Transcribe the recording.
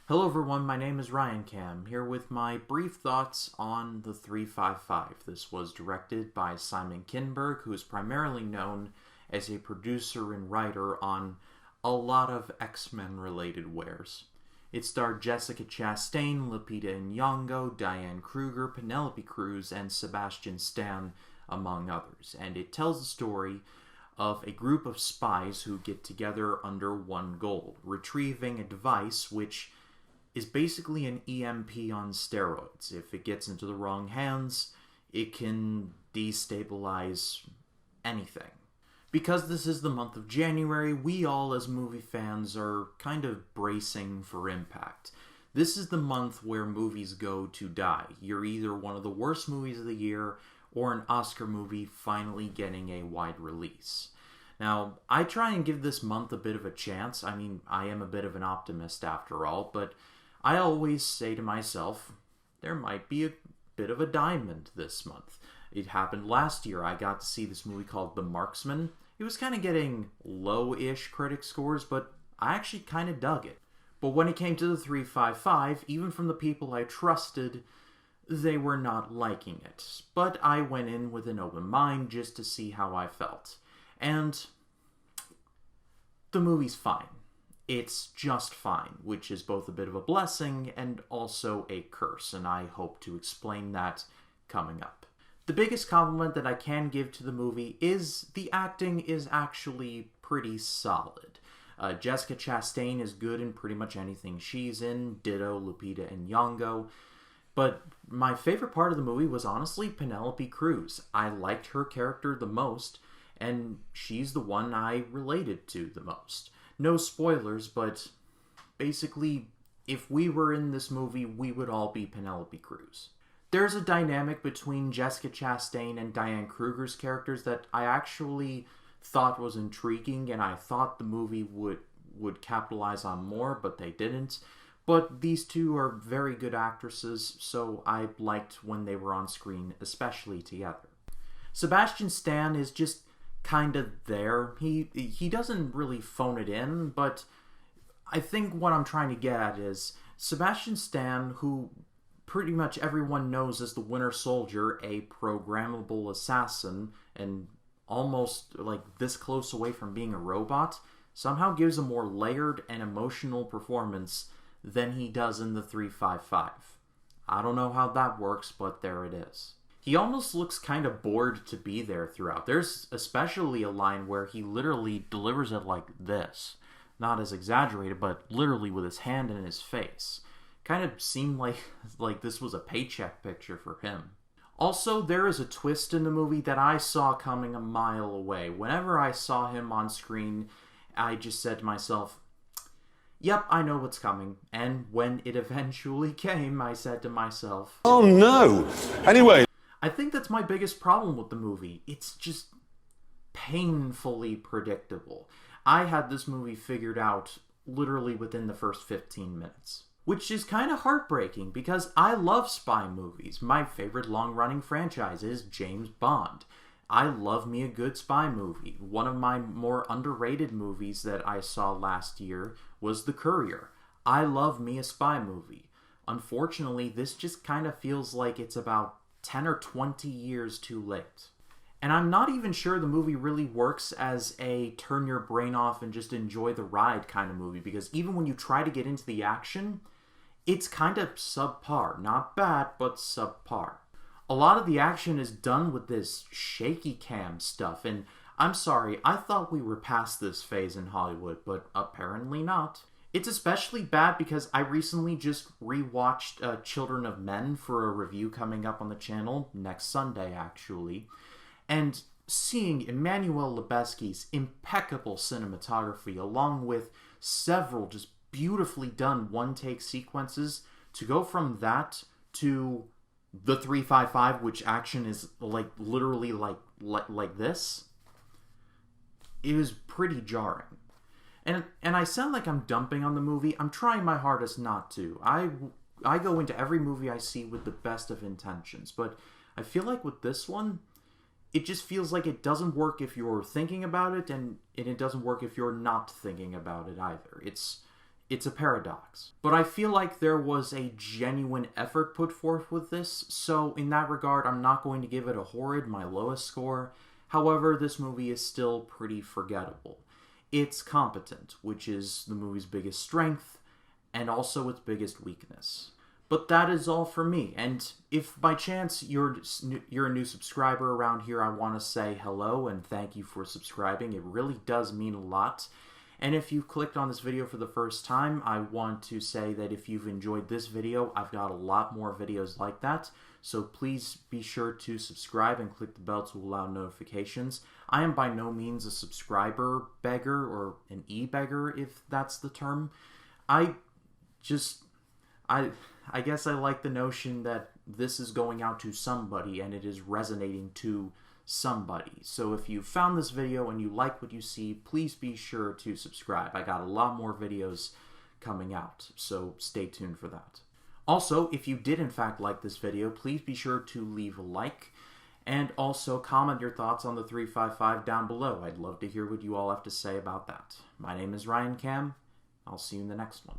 Hello everyone, my name is Ryan Cam, here with my brief thoughts on the 355. This was directed by Simon Kinberg, who is primarily known as a producer and writer on a lot of X-Men related wares. It starred Jessica Chastain, Lupita Nyong'o, Diane Kruger, Penelope Cruz, and Sebastian Stan, among others, and it tells the story of a group of spies who get together under one goal, retrieving a device which is basically an EMP on steroids. If it gets into the wrong hands, it can destabilize anything. Because this is the month of January, we all as movie fans are kind of bracing for impact. This is the month where movies go to die. You're either one of the worst movies of the year or an Oscar movie finally getting a wide release. Now, I try and give this month a bit of a chance. I mean, I am a bit of an optimist after all, but I always say to myself, there might be a bit of a diamond this month. It happened last year. I got to see this movie called The Marksman. It was kind of getting low-ish critic scores, but I actually kind of dug it. But when it came to the 355, even from the people I trusted, they were not liking it. But I went in with an open mind just to see how I felt. And the movie's fine. It's just fine, which is both a bit of a blessing and also a curse, and I hope to explain that coming up. The biggest compliment that I can give to the movie is the acting is actually pretty solid. Jessica Chastain is good in pretty much anything she's in, ditto Lupita Nyong'o. But my favorite part of the movie was honestly Penelope Cruz. I liked her character the most, and she's the one I related to the most. No spoilers, but basically, if we were in this movie, we would all be Penelope Cruz. There's a dynamic between Jessica Chastain and Diane Kruger's characters that I actually thought was intriguing, and I thought the movie would capitalize on more, but they didn't. But these two are very good actresses, so I liked when they were on screen, especially together. Sebastian Stan is just kind of there. He doesn't really phone it in, but I think what I'm trying to get at is Sebastian Stan, who pretty much everyone knows as the Winter Soldier, a programmable assassin, and almost like this close away from being a robot, somehow gives a more layered and emotional performance than he does in the 355. I don't know how that works, but there it is. He almost looks kind of bored to be there throughout. There's especially a line where he literally delivers it like this. Not as exaggerated, but literally with his hand in his face. Kind of seemed like this was a paycheck picture for him. Also, there is a twist in the movie that I saw coming a mile away. Whenever I saw him on screen, I just said to myself, yep, I know what's coming. And when it eventually came, I said to myself, oh no! Anyway, I think that's my biggest problem with the movie. It's just painfully predictable. I had this movie figured out literally within the first 15 minutes. Which is kind of heartbreaking because I love spy movies. My favorite long-running franchise is James Bond. I love me a good spy movie. One of my more underrated movies that I saw last year was The Courier. I love me a spy movie. Unfortunately, this just kind of feels like it's about 10 or 20 years too late. And I'm not even sure the movie really works as a turn your brain off and just enjoy the ride kind of movie, because even when you try to get into the action, it's kind of subpar. Not bad, but subpar. A lot of the action is done with this shaky cam stuff, and I'm sorry, I thought we were past this phase in Hollywood, but apparently not. It's especially bad because I recently just rewatched Children of Men for a review coming up on the channel next Sunday, actually. And seeing Emmanuel Lubezki's impeccable cinematography along with several just beautifully done one-take sequences, to go from that to the 355, which action is like literally like this, it was pretty jarring. And I sound like I'm dumping on the movie. I'm trying my hardest not to. I go into every movie I see with the best of intentions, but I feel like with this one, it just feels like it doesn't work if you're thinking about it, and it doesn't work if you're not thinking about it either. It's a paradox. But I feel like there was a genuine effort put forth with this, so in that regard, I'm not going to give it a horrid, my lowest score. However, this movie is still pretty forgettable. It's competent, which is the movie's biggest strength, and also its biggest weakness. But that is all for me, and if by chance you're a new subscriber around here, I want to say hello and thank you for subscribing. It really does mean a lot. And if you've clicked on this video for the first time, I want to say that if you've enjoyed this video, I've got a lot more videos like that. So please be sure to subscribe and click the bell to allow notifications. I am by no means a subscriber beggar or an e-beggar, if that's the term. I guess I like the notion that this is going out to somebody and it is resonating to somebody. So if you found this video and you like what you see, please be sure to subscribe. I got a lot more videos coming out, so stay tuned for that. Also, if you did in fact like this video, please be sure to leave a like and also comment your thoughts on the 355 down below. I'd love to hear what you all have to say about that. My name is Ryan Cam. I'll see you in the next one.